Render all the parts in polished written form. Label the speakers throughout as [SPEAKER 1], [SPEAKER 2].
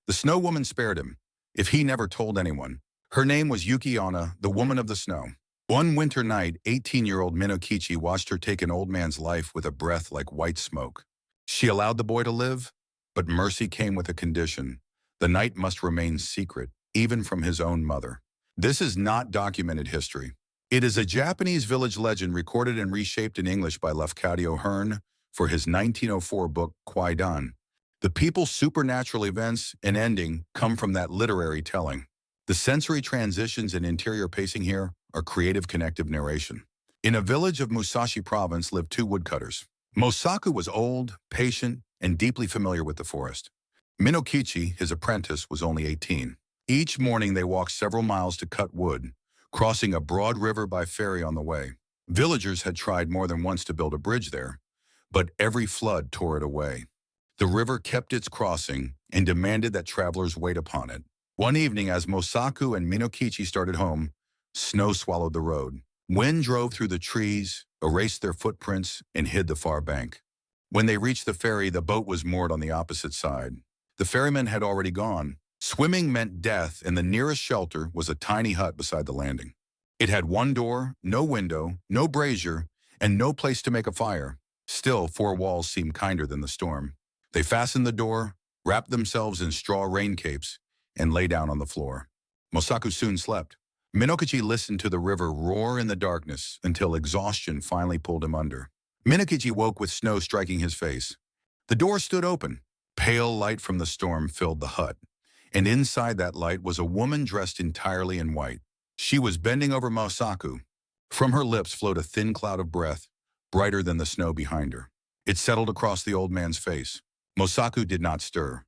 [SPEAKER 1] The snow woman spared him, if he never told anyone. Her name was Yuki-onna, the woman of the snow. One winter night, 18-year-old Minokichi watched her take an old man's life with a breath like white smoke. She allowed the boy to live, but mercy came with a condition. The night must remain secret, even from his own mother. This is not documented history. It is a Japanese village legend recorded and reshaped in English by Lafcadio Hearn for his 1904 book, Kwaidan. The people's supernatural events and ending come from that literary telling. The sensory transitions and interior pacing here are creative connective narration. In a village of Musashi province lived two woodcutters. Mosaku was old, patient, and deeply familiar with the forest. Minokichi, his apprentice, was only 18. Each morning they walked several miles to cut wood, crossing a broad river by ferry on the way. Villagers had tried more than once to build a bridge there, but every flood tore it away. The river kept its crossing and demanded that travelers wait upon it. One evening, as Mosaku and Minokichi started home, snow swallowed the road. Wind drove through the trees, erased their footprints, and hid the far bank. When they reached the ferry, the boat was moored on the opposite side. The ferryman had already gone. Swimming meant death, and the nearest shelter was a tiny hut beside the landing. It had one door, no window, no brazier, and no place to make a fire. Still, four walls seemed kinder than the storm. They fastened the door, wrapped themselves in straw rain capes, and lay down on the floor. Mosaku soon slept. Minokichi listened to the river roar in the darkness until exhaustion finally pulled him under. Minokichi woke with snow striking his face. The door stood open. Pale light from the storm filled the hut, and inside that light was a woman dressed entirely in white. She was bending over Mosaku. From her lips flowed a thin cloud of breath, brighter than the snow behind her. It settled across the old man's face. Mosaku did not stir.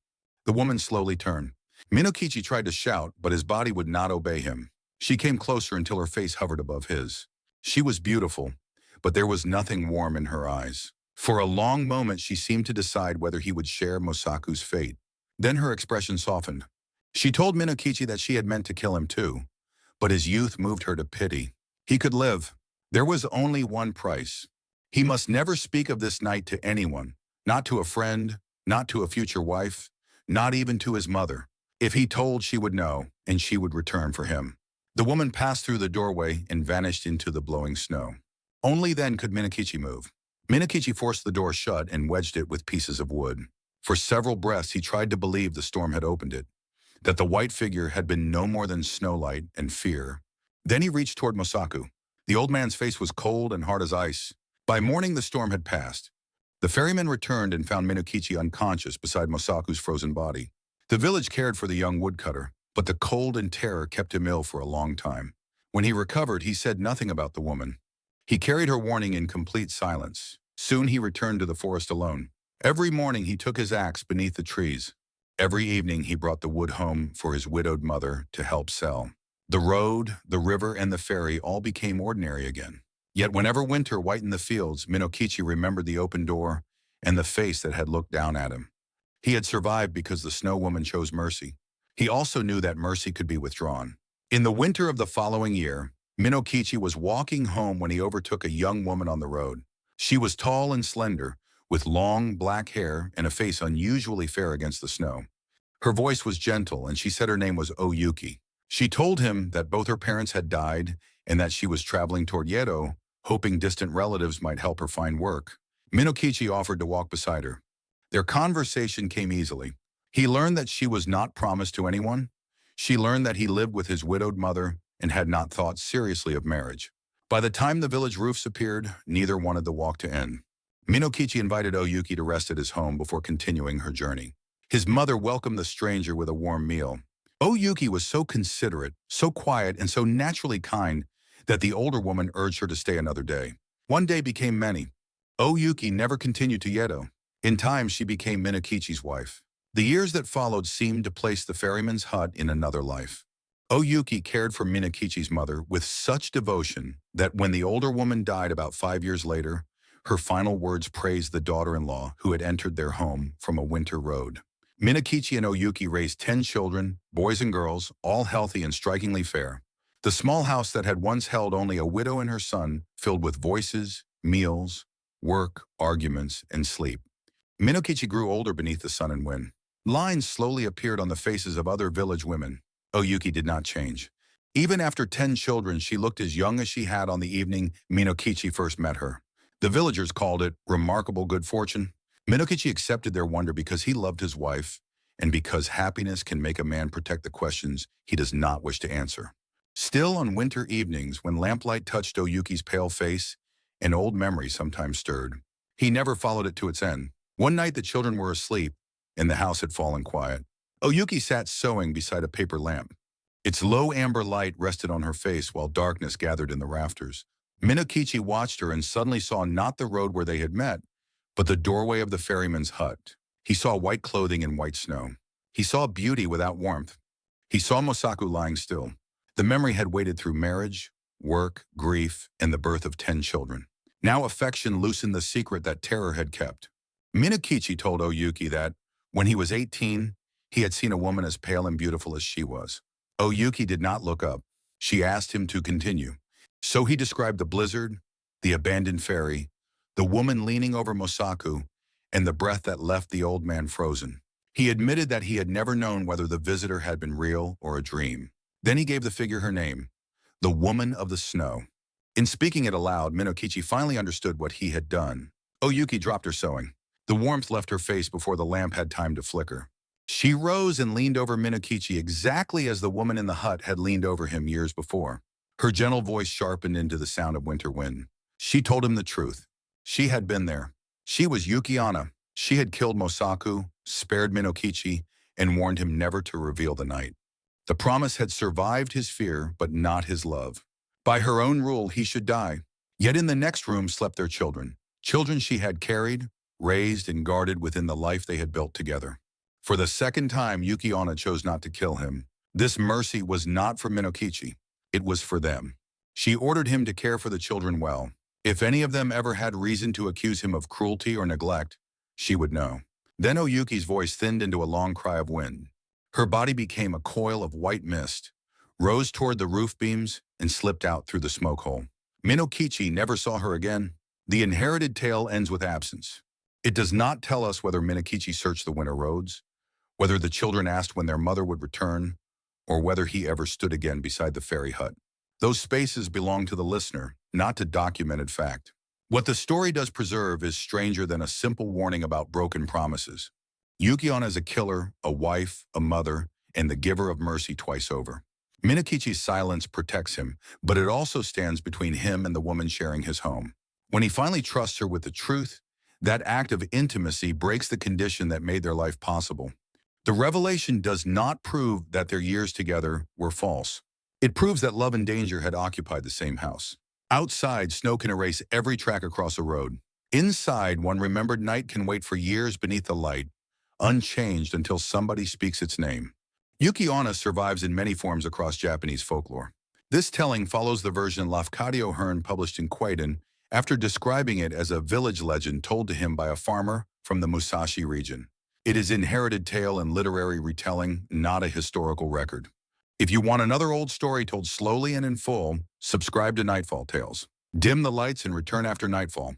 [SPEAKER 1] The woman slowly turned. Minokichi tried to shout, but his body would not obey him. She came closer until her face hovered above his. She was beautiful, but there was nothing warm in her eyes. For a long moment, she seemed to decide whether he would share Mosaku's fate. Then her expression softened. She told Minokichi that she had meant to kill him too, but his youth moved her to pity. He could live. There was only one price. He must never speak of this night to anyone, not to a friend, not to a future wife, not even to his mother. If he told, she would know, and she would return for him. The woman passed through the doorway and vanished into the blowing snow. Only then could Minokichi move. Minokichi forced the door shut and wedged it with pieces of wood. For several breaths, he tried to believe the storm had opened it, that the white figure had been no more than snowlight and fear. Then he reached toward Mosaku. The old man's face was cold and hard as ice. By morning, the storm had passed. The ferryman returned and found Minokichi unconscious beside Mosaku's frozen body. The village cared for the young woodcutter, but the cold and terror kept him ill for a long time. When he recovered, he said nothing about the woman. He carried her warning in complete silence. Soon he returned to the forest alone. Every morning he took his axe beneath the trees. Every evening he brought the wood home for his widowed mother to help sell. The road, the river, and the ferry all became ordinary again. Yet whenever winter whitened the fields, Minokichi remembered the open door and the face that had looked down at him. He had survived because the snow woman chose mercy. He also knew that mercy could be withdrawn. In the winter of the following year, Minokichi was walking home when he overtook a young woman on the road. She was tall and slender, with long black hair and a face unusually fair against the snow. Her voice was gentle, and she said her name was O-Yuki. She told him that both her parents had died and that she was traveling toward Yedo, hoping distant relatives might help her find work. Minokichi offered to walk beside her. Their conversation came easily. He learned that she was not promised to anyone. She learned that he lived with his widowed mother and had not thought seriously of marriage. By the time the village roofs appeared, neither wanted the walk to end. Minokichi invited O-Yuki to rest at his home before continuing her journey. His mother welcomed the stranger with a warm meal. O-Yuki was so considerate, so quiet, and so naturally kind that the older woman urged her to stay another day. One day became many. O-Yuki never continued to Yedo. In time, she became Minokichi's wife. The years that followed seemed to place the ferryman's hut in another life. O-Yuki cared for Minokichi's mother with such devotion that when the older woman died about 5 years later, her final words praised the daughter-in-law who had entered their home from a winter road. Minokichi and O-Yuki raised 10 children, boys and girls, all healthy and strikingly fair. The small house that had once held only a widow and her son filled with voices, meals, work, arguments, and sleep. Minokichi grew older beneath the sun and wind. Lines slowly appeared on the faces of other village women. O-Yuki did not change. Even after 10 children, she looked as young as she had on the evening Minokichi first met her. The villagers called it remarkable good fortune. Minokichi accepted their wonder because he loved his wife and because happiness can make a man protect the questions he does not wish to answer. Still, on winter evenings, when lamplight touched O-Yuki's pale face, an old memory sometimes stirred. He never followed it to its end. One night the children were asleep, and the house had fallen quiet. O-Yuki sat sewing beside a paper lamp. Its low amber light rested on her face while darkness gathered in the rafters. Minokichi watched her and suddenly saw not the road where they had met, but the doorway of the ferryman's hut. He saw white clothing and white snow. He saw beauty without warmth. He saw Mosaku lying still. The memory had waited through marriage, work, grief, and the birth of 10 children. Now affection loosened the secret that terror had kept. Minokichi told O-Yuki that, when he was 18, he had seen a woman as pale and beautiful as she was. O-Yuki did not look up. She asked him to continue. So he described the blizzard, the abandoned ferry, the woman leaning over Mosaku, and the breath that left the old man frozen. He admitted that he had never known whether the visitor had been real or a dream. Then he gave the figure her name, the woman of the snow. In speaking it aloud, Minokichi finally understood what he had done. O-Yuki dropped her sewing. The warmth left her face before the lamp had time to flicker. She rose and leaned over Minokichi exactly as the woman in the hut had leaned over him years before. Her gentle voice sharpened into the sound of winter wind. She told him the truth. She had been there. She was Yuki-onna. She had killed Mosaku, spared Minokichi, and warned him never to reveal the night. The promise had survived his fear, but not his love. By her own rule, he should die. Yet in the next room slept their children. Children she had carried, raised, and guarded within the life they had built together. For the second time, Yuki-onna chose not to kill him. This mercy was not for Minokichi. It was for them. She ordered him to care for the children well. If any of them ever had reason to accuse him of cruelty or neglect, she would know. Then O-Yuki's voice thinned into a long cry of wind. Her body became a coil of white mist, rose toward the roof beams, and slipped out through the smoke hole. Minokichi never saw her again. The inherited tale ends with absence. It does not tell us whether Minokichi searched the winter roads, whether the children asked when their mother would return, or whether he ever stood again beside the ferry hut. Those spaces belong to the listener, not to documented fact. What the story does preserve is stranger than a simple warning about broken promises. Yuki-onna is a killer, a wife, a mother, and the giver of mercy twice over. Minokichi's silence protects him, but it also stands between him and the woman sharing his home. When he finally trusts her with the truth, that act of intimacy breaks the condition that made their life possible. The revelation does not prove that their years together were false. It proves that love and danger had occupied the same house. Outside, snow can erase every track across a road. Inside, one remembered night can wait for years beneath the light, unchanged until somebody speaks its name. Yuki-onna survives in many forms across Japanese folklore. This telling follows the version Lafcadio Hearn published in Kwaidan after describing it as a village legend told to him by a farmer from the Musashi region. It is inherited tale and literary retelling, not a historical record. If you want another old story told slowly and in full, subscribe to Nightfall Tales. Dim the lights and return after nightfall.